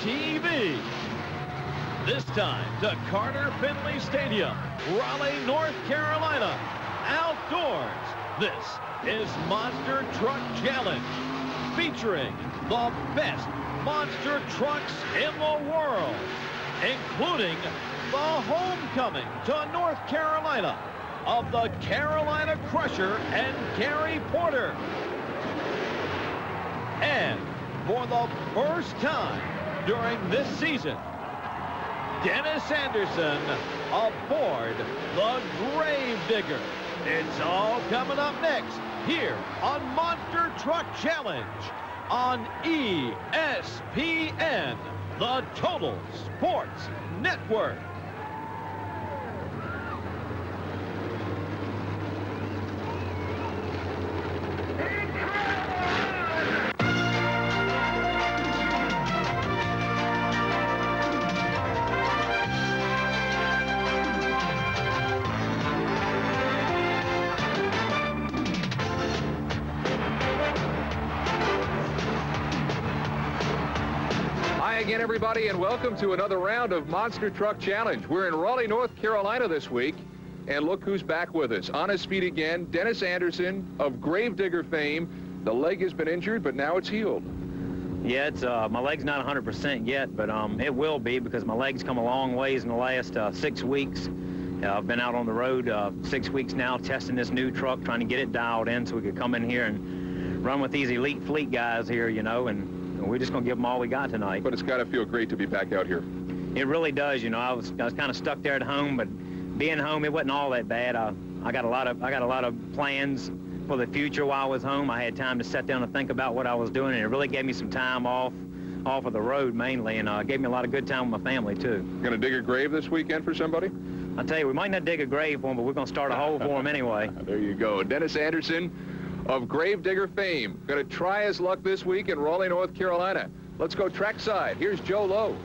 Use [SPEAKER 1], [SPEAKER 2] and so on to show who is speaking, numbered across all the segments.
[SPEAKER 1] TV. This time to Carter Finley Stadium, Raleigh, North Carolina. Outdoors, this is Monster Truck Challenge, featuring the best monster trucks in the world, including the homecoming to North Carolina of the Carolina Crusher and Gary Porter. And for the first time during this season, Dennis Anderson aboard the Gravedigger. It's all coming up next here on Monster Truck Challenge on ESPN, the Total Sports Network.
[SPEAKER 2] Again, everybody, and welcome to another round of Monster Truck Challenge. We're in Raleigh, North Carolina this week, and look who's back with us. On his feet again, Dennis Anderson of Gravedigger fame. The leg has been injured, but now it's healed.
[SPEAKER 3] Yeah, it's my leg's not 100% yet, but it will be because my leg's come a long ways in the last 6 weeks. I've been out on the road 6 weeks now testing this new truck, trying to get it dialed in so we could come in here and run with these elite fleet guys here, you know, and we're just going to give them all we got tonight.
[SPEAKER 2] But it's got to feel great to be back out here.
[SPEAKER 3] It really does. You know, I was kind of stuck there at home, but being home, it wasn't all that bad. I got a lot of plans for the future while I was home. I had time to sit down and think about what I was doing, and it really gave me some time off of the road mainly, and gave me a lot of good time with my family too.
[SPEAKER 2] Going to dig a grave this weekend for somebody?
[SPEAKER 3] I'll tell you, we might not dig a grave for him, but we're going to start a hole for him anyway.
[SPEAKER 2] There you go. Dennis Anderson of Gravedigger fame. Going to try his luck this week in Raleigh, North Carolina. Let's go trackside. Here's Joe Lowe.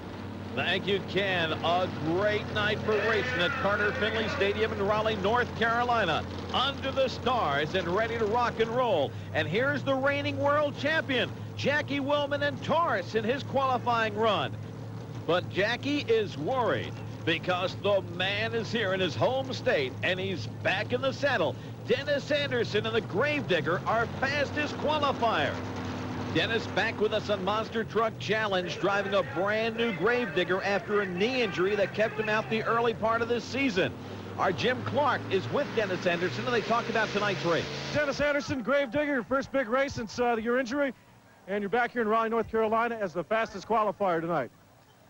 [SPEAKER 1] Thank you, Ken. A great night for racing at Carter Finley Stadium in Raleigh, North Carolina. Under the stars and ready to rock and roll. And here's the reigning world champion, Jackie Willman and Taurus in his qualifying run. But Jackie is worried because the man is here in his home state and he's back in the saddle. Dennis Anderson and the Gravedigger are fastest qualifier. Dennis back with us on Monster Truck Challenge, driving a brand new Gravedigger after a knee injury that kept him out the early part of this season. Our Jim Clark is with Dennis Anderson, and they talk about tonight's race.
[SPEAKER 4] Dennis Anderson, Gravedigger, your first big race since your injury, and you're back here in Raleigh, North Carolina as the fastest qualifier tonight.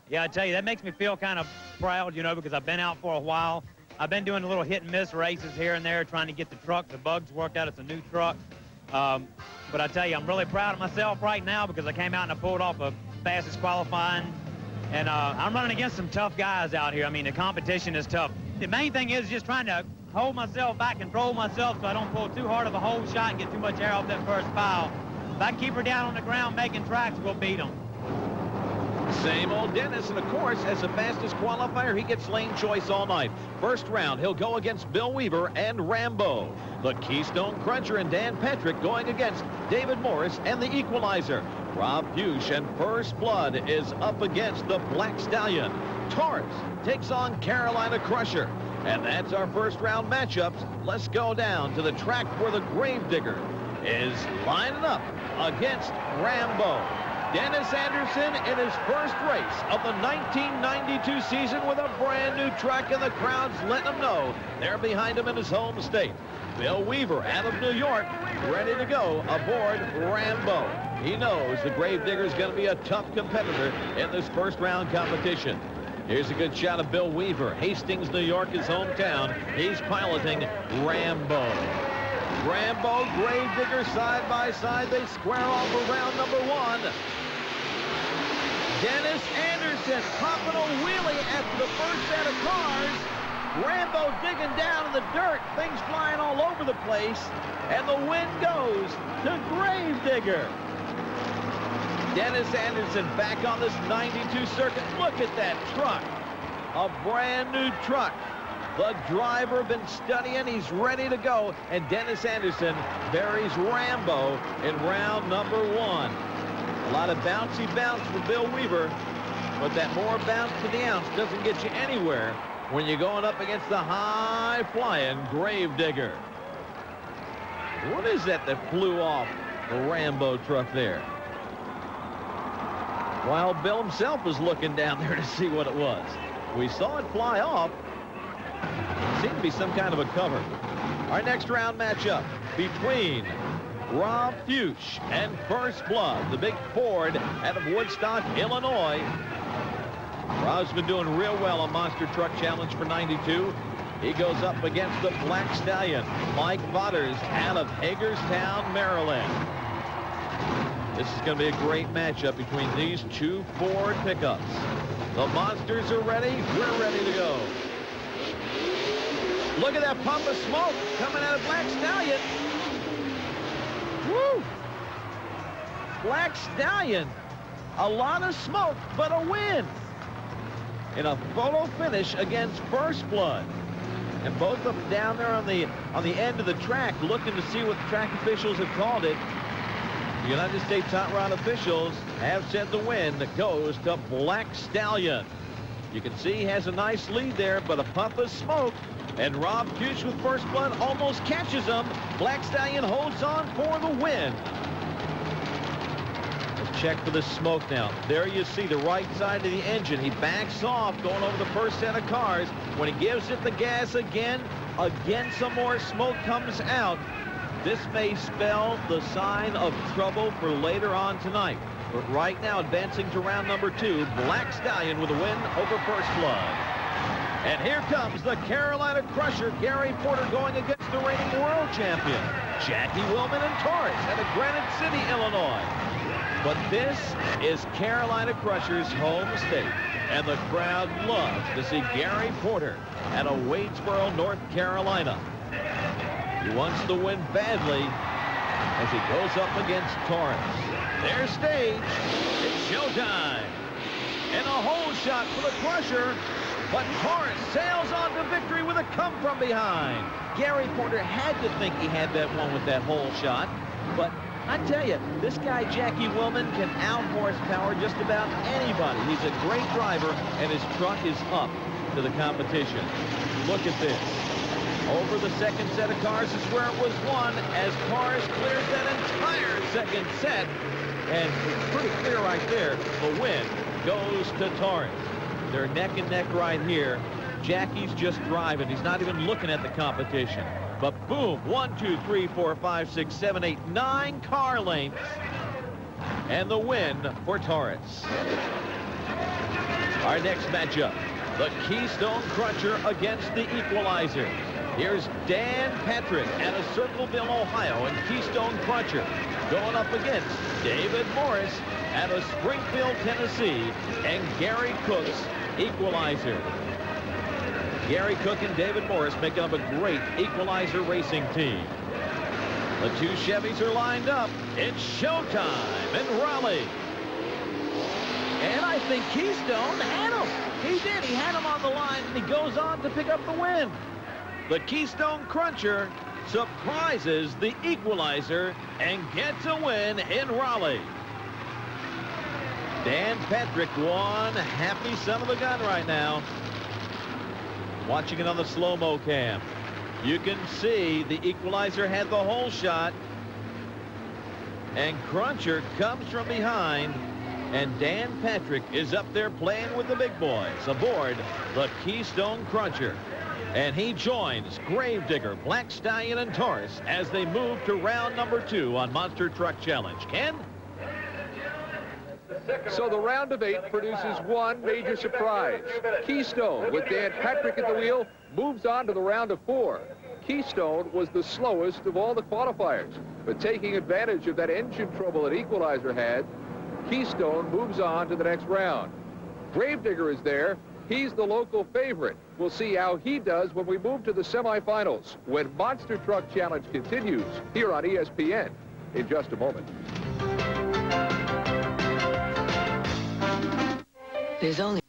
[SPEAKER 3] Yeah, I tell you, that makes me feel kind of proud, you know, because I've been out for a while. I've been doing a little hit-and-miss races here and there, trying to get the truck, the bugs worked out. It's a new truck. But I tell you, I'm really proud of myself right now because I came out and I pulled off a fastest qualifying. And I'm running against some tough guys out here. I mean, the competition is tough. The main thing is just trying to hold myself back, control myself so I don't pull too hard of a hole shot and get too much air off that first pile. If I can keep her down on the ground making tracks, we'll beat them.
[SPEAKER 1] Same old Dennis, and of course, as the fastest qualifier, he gets lane choice all night. First round, he'll go against Bill Weaver and Rambo. The Keystone Cruncher and Dan Patrick going against David Morris and the Equalizer. Rob Bush and First Blood is up against the Black Stallion. Taurus takes on Carolina Crusher. And that's our first round matchups. Let's go down to the track where the Gravedigger is lining up against Rambo. Dennis Anderson in his first race of the 1992 season with a brand new truck, and the crowd's letting him know they're behind him in his home state. Bill Weaver out of New York, ready to go aboard Rambo. He knows the Gravedigger is going to be a tough competitor in this first round competition. Here's a good shot of Bill Weaver. Hastings, New York, his hometown. He's piloting Rambo. Rambo, Gravedigger side by side. They square off for round number one. Dennis Anderson popping a wheelie after the first set of cars. Rambo digging down in the dirt, things flying all over the place, and the win goes to Gravedigger. Dennis Anderson back on this 92 circuit. Look at that truck, a brand new truck. The driver been studying, he's ready to go, and Dennis Anderson buries Rambo in round number one. A lot of bouncy bounce for Bill Weaver. but that more bounce to the ounce doesn't get you anywhere when you're going up against the high-flying Gravedigger. What is that flew off the Rambo truck there? While Bill himself was looking down there to see what it was. We saw it fly off. It seemed to be some kind of a cover. Our next round matchup between Rob Fuchs and First Blood, the big Ford out of Woodstock, Illinois. Rob's been doing real well on Monster Truck Challenge for 92. He goes up against the Black Stallion, Mike Vaughters, out of Hagerstown, Maryland. This is going to be a great matchup between these two Ford pickups. The Monsters are ready. We're ready to go. Look at that puff of smoke coming out of Black Stallion. Woo! Black Stallion. A lot of smoke, but a win. In a photo finish against First Blood. And both of them down there on the end of the track looking to see what the track officials have called it. The United States Hot Rod officials have said the win goes to Black Stallion. You can see he has a nice lead there, but a puff of smoke. And Rob Fuchs with First Blood almost catches him. Black Stallion holds on for the win. Let's check for the smoke now. There you see the right side of the engine. He backs off going over the first set of cars. When he gives it the gas again some more smoke comes out. This may spell the sign of trouble for later on tonight. But right now, advancing to round number 2, Black Stallion with a win over First Blood. And here comes the Carolina Crusher, Gary Porter, going against the reigning world champion, Jackie Willman and Taurus out of Granite City, Illinois. But this is Carolina Crusher's home state, and the crowd loves to see Gary Porter out of Wadesboro, North Carolina. He wants to win badly as he goes up against Taurus. Their stage, it's showtime. And a hole shot for the Crusher, but Taurus sails on to victory with a come from behind. Gary Porter had to think he had that one with that hole shot, but I tell you, this guy Jackie Willman can out-horsepower just about anybody. He's a great driver, and his truck is up to the competition. Look at this. Over the second set of cars is where it was won as Taurus clears that entire second set. And it's pretty clear right there, the win goes to Taurus. They're neck and neck right here. Jackie's just driving. He's not even looking at the competition. But boom, 1, 2, 3, 4, 5, 6, 7, 8, 9 car lengths. And the win for Taurus. Our next matchup, the Keystone Cruncher against the Equalizer. Here's Dan Patrick out of Circleville, Ohio, and Keystone Cruncher going up against David Morris out of Springfield, Tennessee, and Gary Cook's Equalizer. Gary Cook and David Morris making up a great Equalizer racing team. The two Chevys are lined up. It's showtime in Raleigh. And I think Keystone had him. He did. He had him on the line, and he goes on to pick up the win. The Keystone Cruncher surprises the Equalizer and gets a win in Raleigh. Dan Patrick, one happy son of a gun right now. Watching it on the slow-mo cam. You can see the Equalizer had the hole shot. And Cruncher comes from behind. And Dan Patrick is up there playing with the big boys aboard the Keystone Cruncher. And he joins Gravedigger, Black Stallion, and Taurus as they move to round number 2 on Monster Truck Challenge. Ken?
[SPEAKER 2] So the round of 8 produces one major surprise. Keystone, with Dan Patrick at the wheel, moves on to the round of 4. Keystone was the slowest of all the qualifiers, but taking advantage of that engine trouble that Equalizer had, Keystone moves on to the next round. Gravedigger is there. He's the local favorite. We'll see how he does when we move to the semifinals, when Monster Truck Challenge continues here on ESPN in just a moment.
[SPEAKER 5] There's only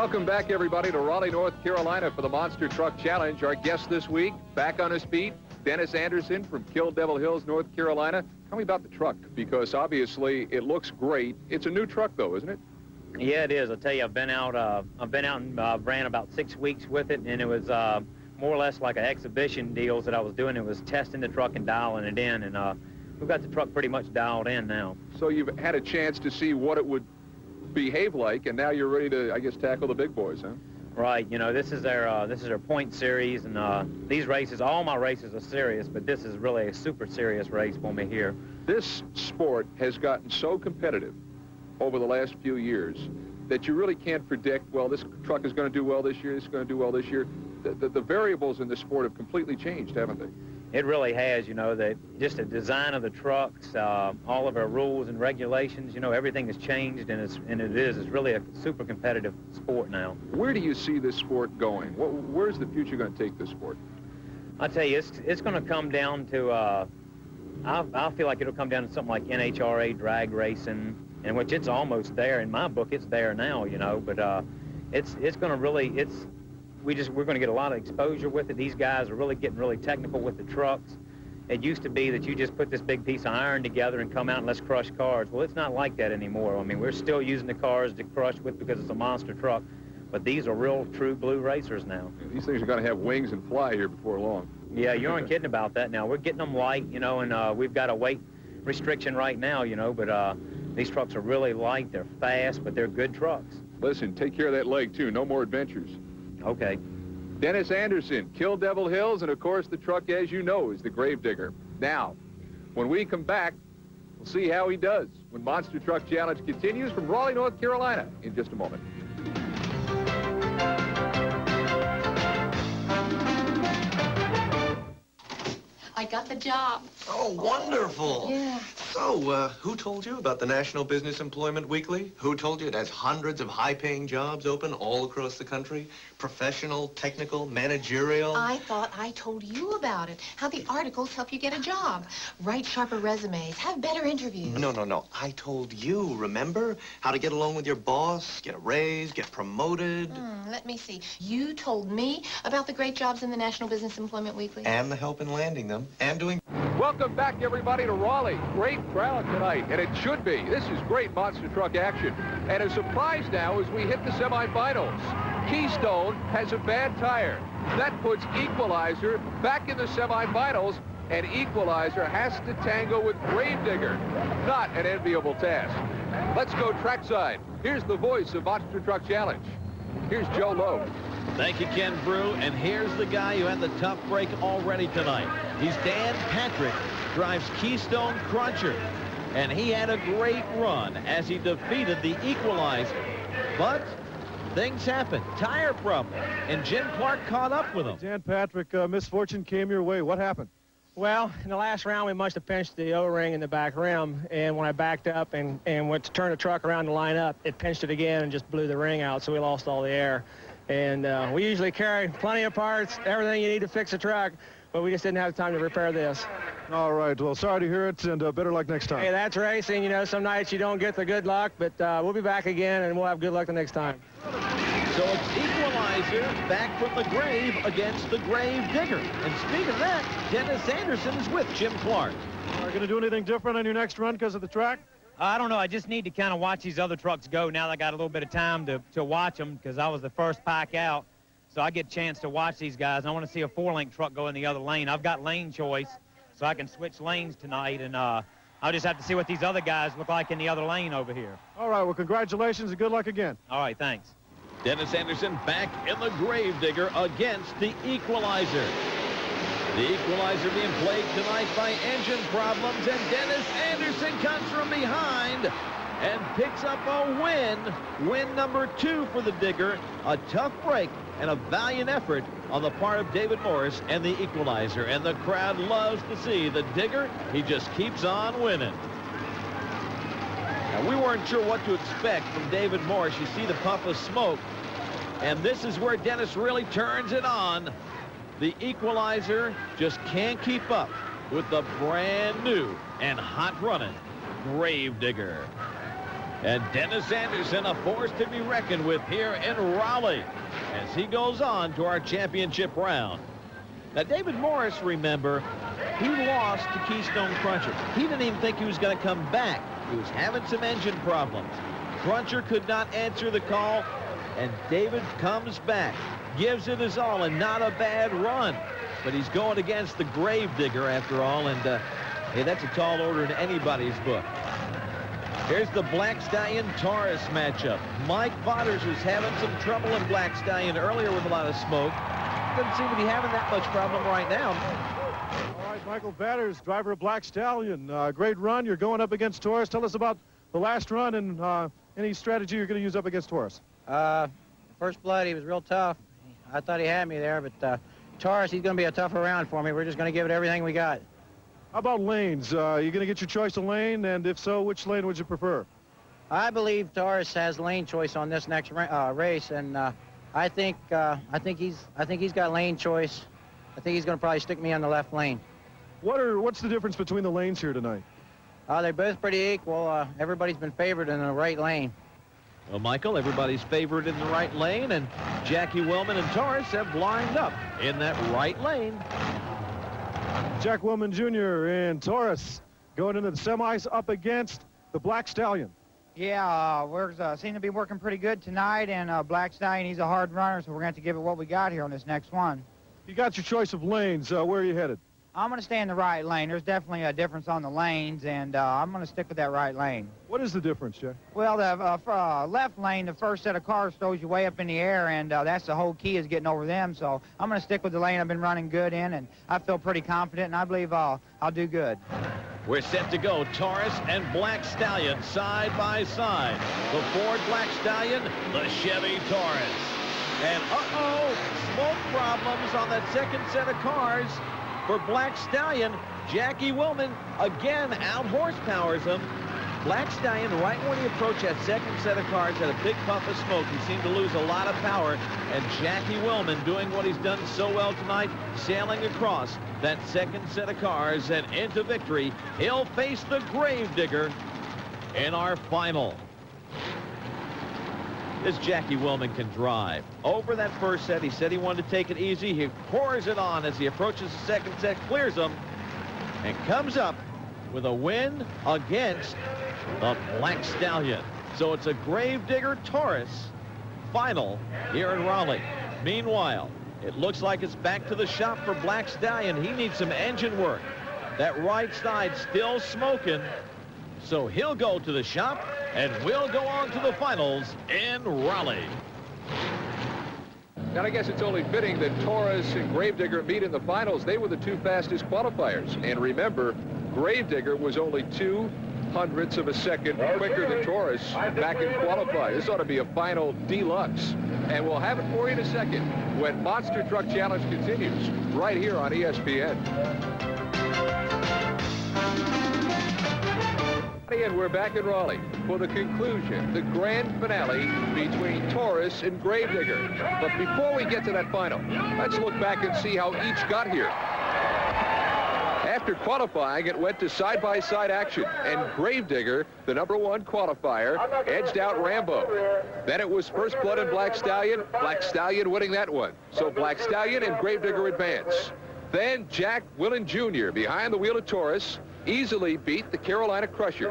[SPEAKER 2] Welcome back, everybody, to Raleigh, North Carolina for the Monster Truck Challenge. Our guest this week, back on his feet, Dennis Anderson from Kill Devil Hills, North Carolina. Tell me about the truck, because obviously it looks great. It's a new truck, though, isn't it?
[SPEAKER 3] Yeah, it is. I'll tell you, I've been out and ran about 6 weeks with it, and it was more or less like an exhibition deals that I was doing. It was testing the truck and dialing it in, and we've got the truck pretty much dialed in now.
[SPEAKER 2] So you've had a chance to see what it would behave like, and now you're ready to, I guess, tackle the big boys, huh?
[SPEAKER 3] Right. You know, this is their point series, and these races, all my races are serious, but this is really a super serious race for me here. This sport has gotten so competitive over the last few years that you really can't predict, well, this truck is going to do well this year, this is going to do well this year. The variables in this sport have completely changed, haven't they? It really has. You know, just the design of the trucks, all of our rules and regulations, you know, everything has changed, and it's really a super competitive sport now. Where do you see this sport going? Where's the future going to take this sport? I tell you, it's going to come down to, I feel like it'll come down to something like NHRA drag racing, in which it's almost there. In my book, it's there now, you know, but it's going to really, we're going to get a lot of exposure with it. These guys are really getting really technical with the trucks. It used to be that you just put this big piece of iron together and come out and let's crush cars. Well, it's not like that anymore. I mean, we're still using the cars to crush with because it's a monster truck, but these are real, true blue racers now. These things are going to have wings and fly here before long. Yeah, you aren't kidding about that now. We're getting them light, you know, and we've got a weight restriction right now, you know, but these trucks are really light. They're fast, but they're good trucks. Listen, take care of that leg, too. No more adventures. Okay. Dennis Anderson, Kill Devil Hills, and of course the truck, as you know, is the Gravedigger. Now, when we come back, we'll see how he does when Monster Truck Challenge continues from Raleigh, North Carolina in just a moment.
[SPEAKER 5] I got the job.
[SPEAKER 6] Oh, wonderful.
[SPEAKER 5] Yeah.
[SPEAKER 6] So, who told you about the National Business Employment Weekly? Who told you it has hundreds of high-paying jobs open all across the country? Professional, technical, managerial.
[SPEAKER 5] I thought I told you about it. How the articles help you get a job. Write sharper resumes. Have better interviews.
[SPEAKER 6] No. I told you, remember? How to get along with your boss, get a raise, get promoted.
[SPEAKER 5] Let me see. You told me about the great jobs in the National Business Employment Weekly.
[SPEAKER 6] And the help in landing them. And doing...
[SPEAKER 2] Welcome back, everybody, to Raleigh. Great crowd tonight, and it should be. This is great monster truck action. And a surprise now as we hit the semifinals. Keystone has a bad tire. That puts Equalizer back in the semifinals, and Equalizer has to tango with Gravedigger. Not an enviable task. Let's go trackside. Here's the voice of Monster Truck Challenge. Here's Joe Lowe.
[SPEAKER 1] Thank you, Ken Broo. And here's the guy who had the tough break already tonight. He's Dan Patrick, drives Keystone Cruncher. And he had a great run as he defeated the Equalizer. But things happened. Tire problem. And Jim Clark caught up with him.
[SPEAKER 4] Dan Patrick, misfortune came your way. What happened?
[SPEAKER 7] Well, in the last round, we must have pinched the O-ring in the back rim, and when I backed up and went to turn the truck around to line up, it pinched it again and just blew the ring out, so we lost all the air. And we usually carry plenty of parts, everything you need to fix a truck, but we just didn't have time to repair this.
[SPEAKER 4] All right, well, sorry to hear it, and better luck next time.
[SPEAKER 7] Hey, that's racing. You know, some nights you don't get the good luck, but we'll be back again, and we'll have good luck the next time.
[SPEAKER 1] So it's Equalizer back from the grave against the Gravedigger. And speaking of that, Dennis Anderson is with Jim Clark.
[SPEAKER 4] Are you going to do anything different on your next run because of the track?
[SPEAKER 3] I don't know. I just need to kind of watch these other trucks go now that I got a little bit of time to watch them, because I was the first pack out. So I get a chance to watch these guys. I want to see a 4-link truck go in the other lane. I've got lane choice, so I can switch lanes tonight, and I'll just have to see what these other guys look like in the other lane over here.
[SPEAKER 4] All right, well, congratulations and good luck again.
[SPEAKER 3] All right, thanks.
[SPEAKER 1] Dennis Anderson back in the Gravedigger against the Equalizer. The Equalizer being plagued tonight by engine problems, and Dennis Anderson comes from behind and picks up a win. Win number 2 for the Digger. A tough break and a valiant effort on the part of David Morris and the Equalizer. And the crowd loves to see the Digger. He just keeps on winning. Now, we weren't sure what to expect from David Morris. You see the puff of smoke. And this is where Dennis really turns it on. The Equalizer just can't keep up with the brand new and hot running Gravedigger. And Dennis Anderson, a force to be reckoned with here in Raleigh as he goes on to our championship round. Now, David Morris, remember, he lost to Keystone Cruncher. He didn't even think he was going to come back. He was having some engine problems. Cruncher could not answer the call, and David comes back, gives it his all, and not a bad run. But he's going against the Gravedigger after all, and hey, that's a tall order in anybody's book. Here's the Black Stallion Taurus matchup. Mike Vauders was having some trouble in Black Stallion earlier with a lot of smoke. Doesn't seem to be having that much problem right now.
[SPEAKER 4] All right, Michael Vauders, driver of Black Stallion. Great run. You're going up against Taurus. Tell us about the last run and any strategy you're going to use up against Taurus.
[SPEAKER 8] First blood, he was real tough. I thought he had me there, but Taurus, he's going to be a tougher round for me. We're just going to give it everything we got.
[SPEAKER 4] How about lanes? You going to get your choice of lane, and if so, which lane would you prefer?
[SPEAKER 8] I believe Taurus has lane choice on this next race, and I think he's got lane choice. I think he's going to probably stick me on the left lane.
[SPEAKER 4] What's the difference between the lanes here tonight?
[SPEAKER 8] They're both pretty equal. Everybody's been favored in the right lane.
[SPEAKER 1] Well, Michael, everybody's favored in the right lane, and Jackie Willman and Taurus have lined up in that right lane.
[SPEAKER 4] Jack Willman Jr. and Taurus going into the semis up against the Black Stallion.
[SPEAKER 9] Yeah, we're seem to be working pretty good tonight, and Black Stallion, he's a hard runner, so we're going to have to give it what we got here on this next one.
[SPEAKER 4] You got your choice of lanes. Where are you headed?
[SPEAKER 9] I'm going to stay in the right lane. There's definitely a difference on the lanes, and I'm going to stick with that right lane.
[SPEAKER 4] What is the difference, Jack?
[SPEAKER 9] Well, the left lane, the first set of cars throws you way up in the air, and that's the whole key is getting over them. So I'm going to stick with the lane I've been running good in, and I feel pretty confident, and I believe I'll do good.
[SPEAKER 1] We're set to go. Taurus and Black Stallion side by side. The Ford Black Stallion, the Chevy Taurus. And smoke problems on that second set of cars. For Black Stallion, Jackie Willman again out-horsepowers him. Black Stallion, right when he approached that second set of cars, had a big puff of smoke. He seemed to lose a lot of power. And Jackie Willman doing what he's done so well tonight, sailing across that second set of cars and into victory. He'll face the Gravedigger in our final. This Jackie Willman can drive. Over that first set, he said he wanted to take it easy. He pours it on as he approaches the second set, clears them, and comes up with a win against the Black Stallion. So it's a Gravedigger Taurus final here in Raleigh. Meanwhile, it looks like it's back to the shop for Black Stallion. He needs some engine work. That right side still smoking. So he'll go to the shop, and we'll go on to the finals in Raleigh.
[SPEAKER 2] And I guess it's only fitting that Taurus and Gravedigger meet in the finals. They were the two fastest qualifiers. And remember, Gravedigger was only 0.02 of a second quicker than Taurus back in qualifying. This ought to be a final deluxe. And we'll have it for you in a second when Monster Truck Challenge continues right here on ESPN. And we're back in Raleigh for the conclusion, the grand finale between Taurus and Gravedigger. But before we get to that final, let's look back and see how each got here. After qualifying, it went to side-by-side action, and Gravedigger, the #1 qualifier, edged out Rambo. Then it was first blood and Black Stallion winning that one. So Black Stallion and Gravedigger advance. Then Jack Willman Jr. behind the wheel of Taurus easily beat the Carolina Crusher.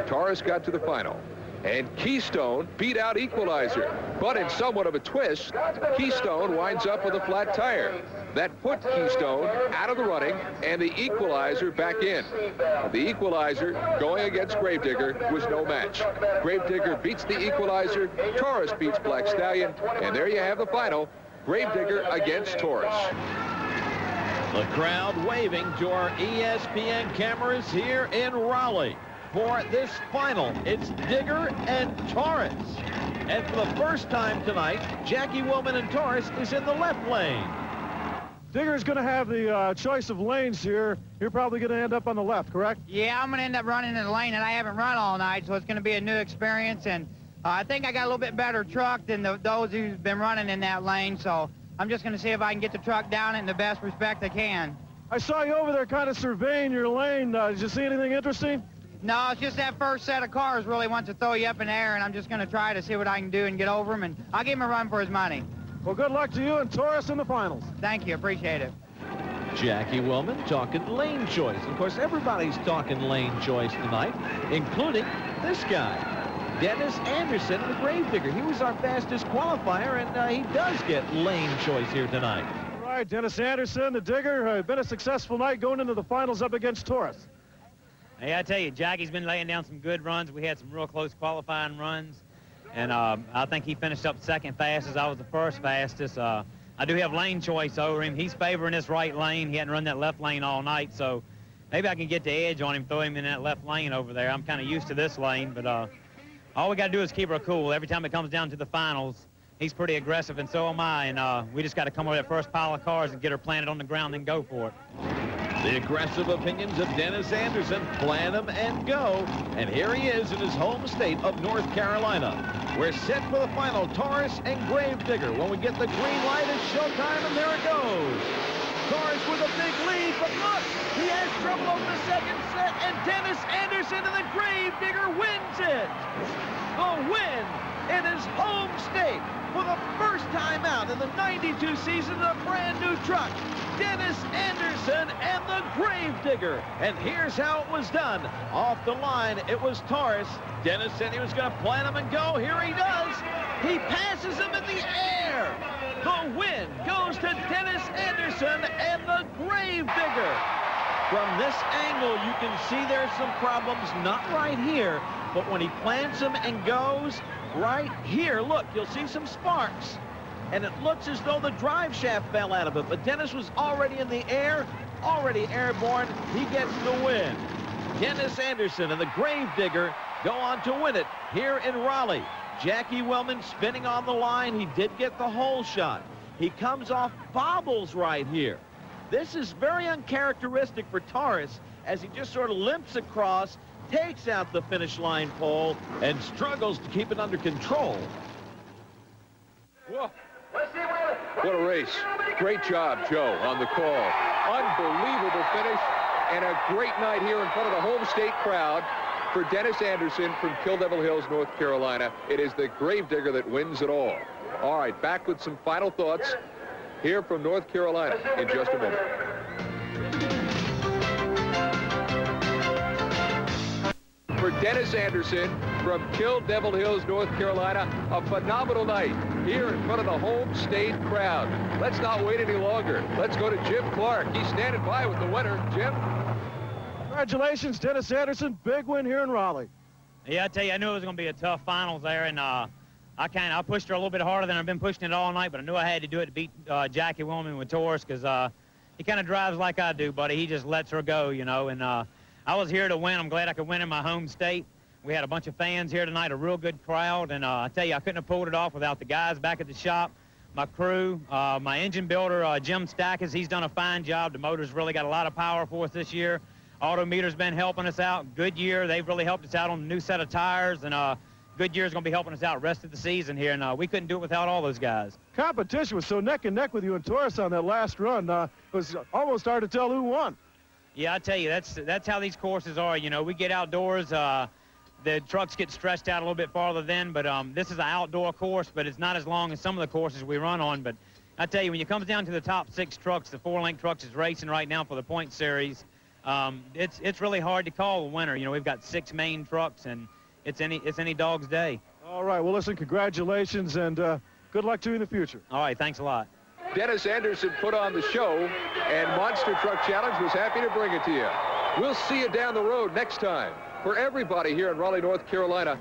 [SPEAKER 2] Taurus got to the final. And Keystone beat out Equalizer. But in somewhat of a twist, Keystone winds up with a flat tire. That put Keystone out of the running and the Equalizer back in. The Equalizer going against Gravedigger was no match. Gravedigger beats the Equalizer. Taurus beats Black Stallion. And there you have the final. Gravedigger against Taurus.
[SPEAKER 1] The crowd waving to our ESPN cameras here in Raleigh. For this final, it's Digger and Taurus. And for the first time tonight, Jackie Willman and Taurus is in the left lane.
[SPEAKER 4] Digger's going to have the choice of lanes here. You're probably going to end up on the left, correct?
[SPEAKER 9] Yeah, I'm going to end up running in the lane that I haven't run all night, so it's going to be a new experience. And I think I got a little bit better truck than those who've been running in that lane, so I'm just going to see if I can get the truck down in the best respect I can.
[SPEAKER 4] I saw you over there kind of surveying your lane. Did you see anything interesting?
[SPEAKER 9] No, it's just that first set of cars really wants to throw you up in the air, and I'm just going to try to see what I can do and get over him, and I'll give him a run for his money.
[SPEAKER 4] Well, good luck to you and Taurus in the finals.
[SPEAKER 9] Thank you. Appreciate it.
[SPEAKER 1] Jackie Willman talking lane choice. Of course, everybody's talking lane choice tonight, including this guy, Dennis Anderson, the Gravedigger. He was our fastest qualifier, and he does get lane choice here tonight.
[SPEAKER 4] All right, Dennis Anderson, the Digger, been a successful night going into the finals up against Taurus.
[SPEAKER 3] Hey, I tell you, Jackie's been laying down some good runs. We had some real close qualifying runs, and I think he finished up second fastest. I was the first fastest. I do have lane choice over him. He's favoring this right lane. He hadn't run that left lane all night, so maybe I can get the edge on him, throw him in that left lane over there. I'm kind of used to this lane, but all we got to do is keep her cool. Every time it comes down to the finals, he's pretty aggressive, and so am I, and we just got to come over that first pile of cars and get her planted on the ground and go for it.
[SPEAKER 1] The aggressive opinions of Dennis Anderson, plan them and go. And here he is in his home state of North Carolina. We're set for the final, Taurus and Gravedigger. When we get the green light, it's showtime, and there it goes. Taurus with a big lead, but look, he has trouble over the second set, and Dennis Anderson and the Gravedigger wins it. The win in his home state for the first time out in the 92 season of a brand new truck. Dennis Anderson and the Gravedigger. And here's how it was done. Off the line, it was Taurus. Dennis said he was going to plant him and go. Here he does. He passes him in the air. The win goes to Dennis Anderson and the Gravedigger. From this angle, you can see there's some problems, not right here, but when he plants him and goes right here, look, you'll see some sparks. And it looks as though the drive shaft fell out of it, but Dennis was already in the air, already airborne. He gets the win. Dennis Anderson and the Gravedigger go on to win it here in Raleigh. Jackie Willman spinning on the line. He did get the hole shot. He comes off bobbles right here. This is very uncharacteristic for Taurus as he just sort of limps across, takes out the finish line pole, and struggles to keep it under control.
[SPEAKER 2] Whoa. What a race. Great job, Joe, on the call. Unbelievable finish and a great night here in front of the home state crowd for Dennis Anderson from Kill Devil Hills, North Carolina. It is the Gravedigger that wins it all. All right, back with some final thoughts here from North Carolina in just a moment. For Dennis Anderson from Kill Devil Hills, North Carolina, a phenomenal night here in front of the home state crowd. Let's not wait any longer. Let's go to Jim Clark. He's standing by with the winner. Jim?
[SPEAKER 4] Congratulations, Dennis Anderson. Big win here in Raleigh.
[SPEAKER 3] Yeah, I tell you, I knew it was going to be a tough finals there, and I pushed her a little bit harder than I've been pushing it all night, but I knew I had to do it to beat Jackie Willman with Taurus, because he kind of drives like I do, buddy. He just lets her go, you know, and I was here to win. I'm glad I could win in my home state. We had a bunch of fans here tonight, a real good crowd, and I tell you, I couldn't have pulled it off without the guys back at the shop, my crew, my engine builder, Jim Stackers. He's done a fine job. The motor's really got a lot of power for us this year. Autometer's been helping us out. Goodyear, they've really helped us out on the new set of tires, and Goodyear's going to be helping us out the rest of the season here, and we couldn't do it without all those guys.
[SPEAKER 4] Competition was so neck and neck with you and Taurus on that last run. It was almost hard to tell who won.
[SPEAKER 3] Yeah, I tell you, that's how these courses are. You know, we get outdoors, the trucks get stretched out a little bit farther then, but this is an outdoor course, but it's not as long as some of the courses we run on. But I tell you, when it comes down to the top 6 trucks, the 4-link trucks is racing right now for the point series. It's really hard to call a winner. You know, we've got 6 main trucks, and it's any dog's day.
[SPEAKER 4] All right, well, listen, congratulations, and good luck to you in the future.
[SPEAKER 3] All right, thanks a lot.
[SPEAKER 2] Dennis Anderson put on the show, and Monster Truck Challenge was happy to bring it to you. We'll see you down the road next time. For everybody here in Raleigh, North Carolina,